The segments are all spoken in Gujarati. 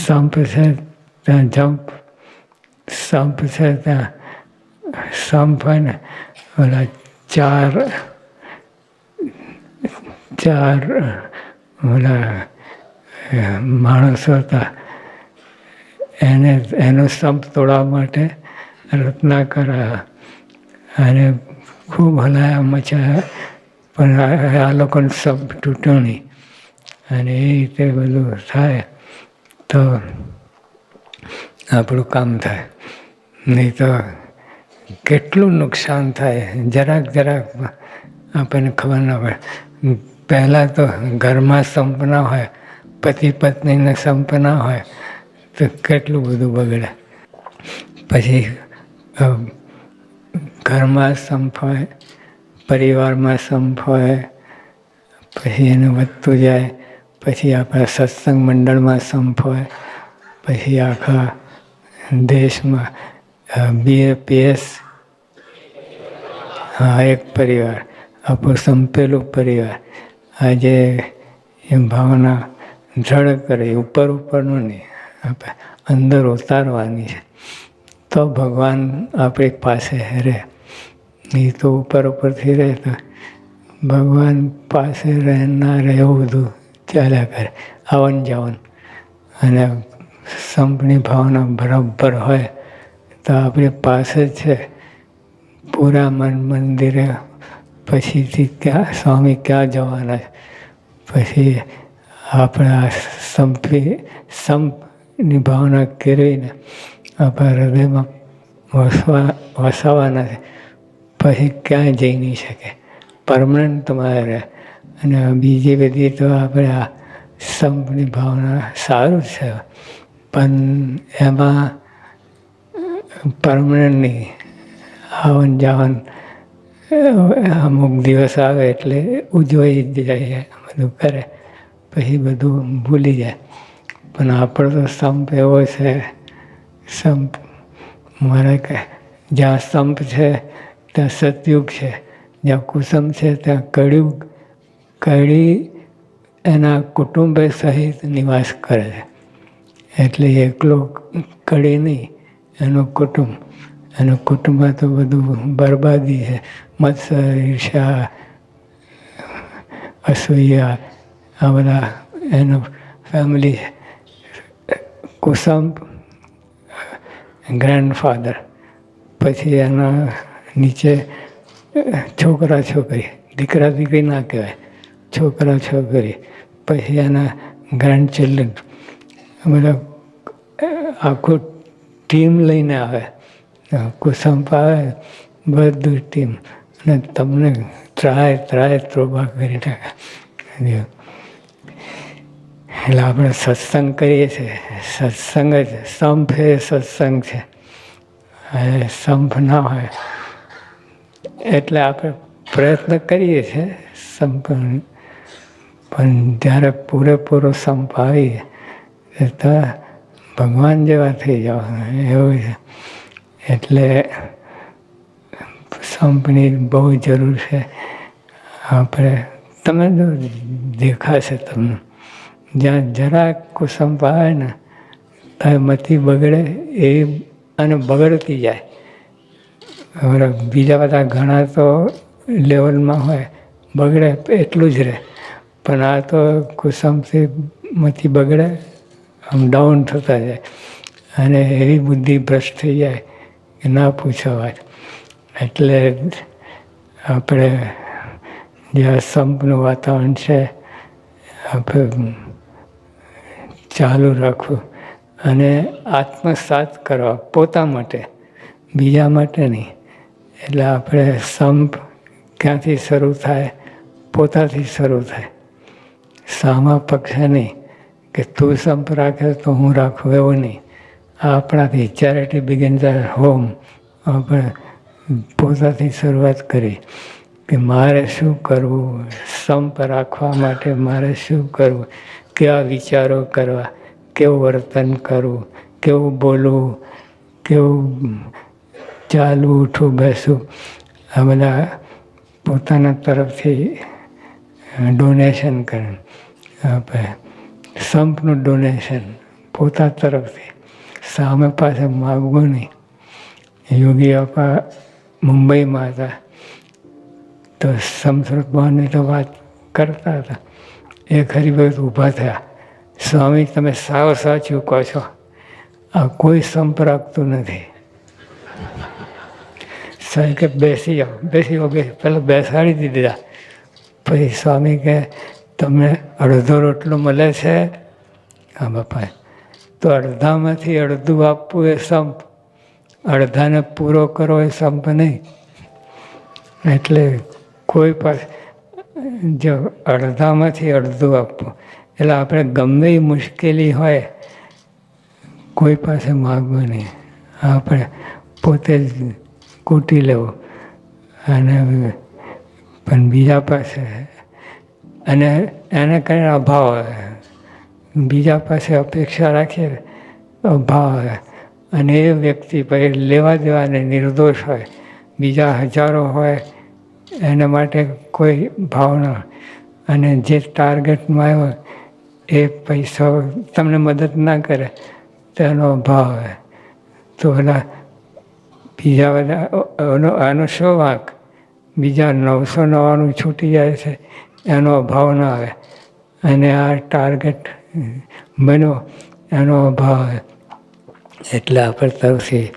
સંપ છે ત્યાં જંપ, સંપ છે ત્યાં સંપ હોય ને ઓલા ચાર ઓલા માણસો હતા, એનો સંપ તોડવા માટે રત્નાકર અને ખૂબ હલાયા મચાયા, પણ આ લોકોનો સંપ તૂટ્યો નહીં. અને એ રીતે બધું થાય તો આપણું કામ થાય. નહીં તો કેટલું નુકસાન થાય, જરાક આપણને ખબર ના પડે. પહેલાં તો ઘરમાં સંપ ના હોય, પતિ પત્નીને સંપ ના હોય તો કેટલું બધું બગડે. પછી ઘરમાં સંપ હોય, પરિવારમાં સંપ હોય, પછી એનું વધતું જાય. પછી આપણા સત્સંગ મંડળમાં સંપ હોય, પછી આખા દેશમાં BAPS, હા, એક પરિવાર, આપણું સંપેલું પરિવાર. આજે એ ભાવના દ્રઢ કરે, ઉપરનું નહીં, આપણે અંદર ઉતારવાની છે. તો ભગવાન આપણી પાસે રહે. નહીં તો ઉપરથી રહે તો ભગવાન પાસે રહેના રહે એવું બધું ચાલ્યા કરે, આવન જાવન. અને સંપની ભાવના બરાબર હોય તો આપણી પાસે છે પૂરા મંદિરે. પછીથી ક્યાં સ્વામી ક્યાં જવાના છે? પછી આપણે આ સંપની ભાવના કેળવીને આપણા હૃદયમાં વસાવાના છે. પછી ક્યાંય જઈ નહીં શકે, પરમનન્ટ તમારે રહે. અને બીજી બધી તો આપણે આ સંપની ભાવના સારું છે, પણ એમાં પરમનન્ટ નહીં. આવન જાવન અમુક દિવસ આવે એટલે ઉજવાઈ જાય, બધું કરે, પછી બધું ભૂલી જાય. પણ આપણો તો સંપ એવો છે, સંપ મારે કે જ્યાં સંપ છે ત્યાં સતયુગ છે, જ્યાં કુસુમ છે ત્યાં કળિયુગ. કળી એના કુટુંબે સહિત નિવાસ કરે છે. એટલે એકલો કળી નહીં, એનું કુટુંબ. એનું કુટુંબમાં તો બધું બરબાદી છે, મત્સર, ઈર્ષા, અસૂયા, આ બધા એનું ફેમિલી છે. કુસુમ ગ્રેન્ડફાધર, પછી એના નીચે છોકરા છોકરી, દીકરા દીકરી ના કહેવાય, છોકરા છોકરી, પછી એના ગ્રેન્ડ ચિલ્ડ્રન, બધા આખું ટીમ લઈને આવે. કુસુમ આવે બધું ટીમ, અને તમને ત્રાય ત્રોબા કરી નાખે. એટલે આપણે સત્સંગ કરીએ છીએ, સત્સંગ જ સંપ એ સત્સંગ છે. સંપ ના હોય એટલે આપણે પ્રયત્ન કરીએ છીએ સંપ, પણ જ્યારે પૂરેપૂરો સંપ આવી તો ભગવાન જેવા થઈ જવાના એવું છે. એટલે સંપની બહુ જરૂર છે. આપણે તમે જો દેખાશે તમને, જ્યાં જરાક કુસંપ આવે ને ત્યાં મતિ બગડે એ, અને બગડતી જાય. હવે બીજા બધા ઘણા તો લેવલમાં હોય, બગડે એટલું જ રહે. પણ આ તો કુસંપથી મતિ બગડે, આમ ડાઉન થતા જાય, અને એવી બુદ્ધિ ભ્રષ્ટ થઈ જાય કે ના પૂછો વાત. એટલે આપણે જ્યાં સંપનું વાતાવરણ છે આપણે ચાલુ રાખવું, અને આત્મસાત કરવા પોતા માટે, બીજા માટે નહીં. એટલે આપણે સંપ ક્યાંથી શરૂ થાય? પોતાથી શરૂ થાય. સામા પક્ષે નહીં કે તું સંપ રાખે તો હું રાખું, એવું નહીં. આ આપણાથી ચેરિટી બિગિન્સ એટ હોમ. આપણે પોતાથી શરૂઆત કરી કે મારે શું કરવું, સંપ રાખવા માટે મારે શું કરવું, કેવા વિચારો કરવા, કેવું વર્તન કરવું, કેવું બોલવું, કેવું ચાલવું, ઉઠવું, બેસવું. આ બધા પોતાના તરફથી ડોનેશન કરે. આપણે સંપનું ડોનેશન પોતા તરફથી, સામે પાસે માગવું નહીં. યોગી આપા મુંબઈમાં હતા તો સંસ્કૃતમાંની તો વાત કરતા હતા. એક હરિભગત ઊભા થયા, સ્વામી તમે સાવ સાચું કહો છો, આ કોઈ સંપ રાખતું નથી. સ્વામી કે બેસી જાઓ, બેસી જાઓ, પહેલાં બેસાડી દીધા. પછી સ્વામી કે તમને અડધો રોટલો મળે છે? હા બાપા. તો અડધામાંથી અડધું આપવું એ સંપ, અડધાને પૂરો કરો એ સંપ નહીં. એટલે કોઈ પાસે જો અડધામાંથી અડધું આપવું, એટલે આપણે ગમે એ મુશ્કેલી હોય કોઈ પાસે માગવું નહીં, આપણે પોતે જ કૂટી લેવું. અને પણ બીજા પાસે, અને એને કંઈ અભાવ આવે, બીજા પાસે અપેક્ષા રાખીએ અભાવ આવે, અને એ વ્યક્તિ પછી લેવા દેવાને નિર્દોષ હોય, બીજા હજારો હોય એના માટે કોઈ ભાવના, અને જે ટાર્ગેટમાં આવ્યો એ પૈસા તમને મદદ ના કરે તેનો અભાવ આવે. તો પેલા બીજા બધા આનો શો વાંક? બીજા 999 છૂટી જાય છે એનો અભાવ ના આવે, અને આ ટાર્ગેટ બન્યો એનો અભાવ આવે. એટલે આપણે તરફથી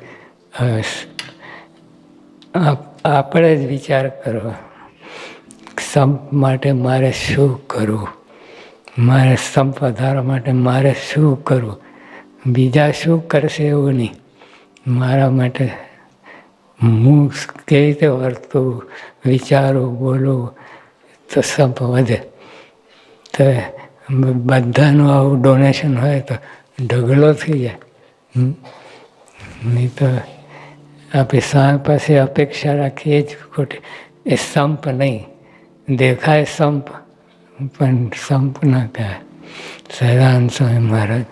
આપણે જ વિચાર કરવો, સંપ માટે મારે શું કરવું, મારે સંપ વધારવા માટે મારે શું કરવું, બીજા શું કરશે એવું નહીં. મારા માટે હું કેવી રીતે વર્તું, વિચારું, બોલું તો સંપ વધે. તો બધાનું આવું ડોનેશન હોય તો ઢગલો થઈ જાય. નહીં તો આપણે સામે પાસે અપેક્ષા રાખીએ જ ખોટી. એ સંપ નહીં, દેખાય સંપ પણ સંપ ના કહેવાય. સહજાનંદ સ્વામી મહારાજ.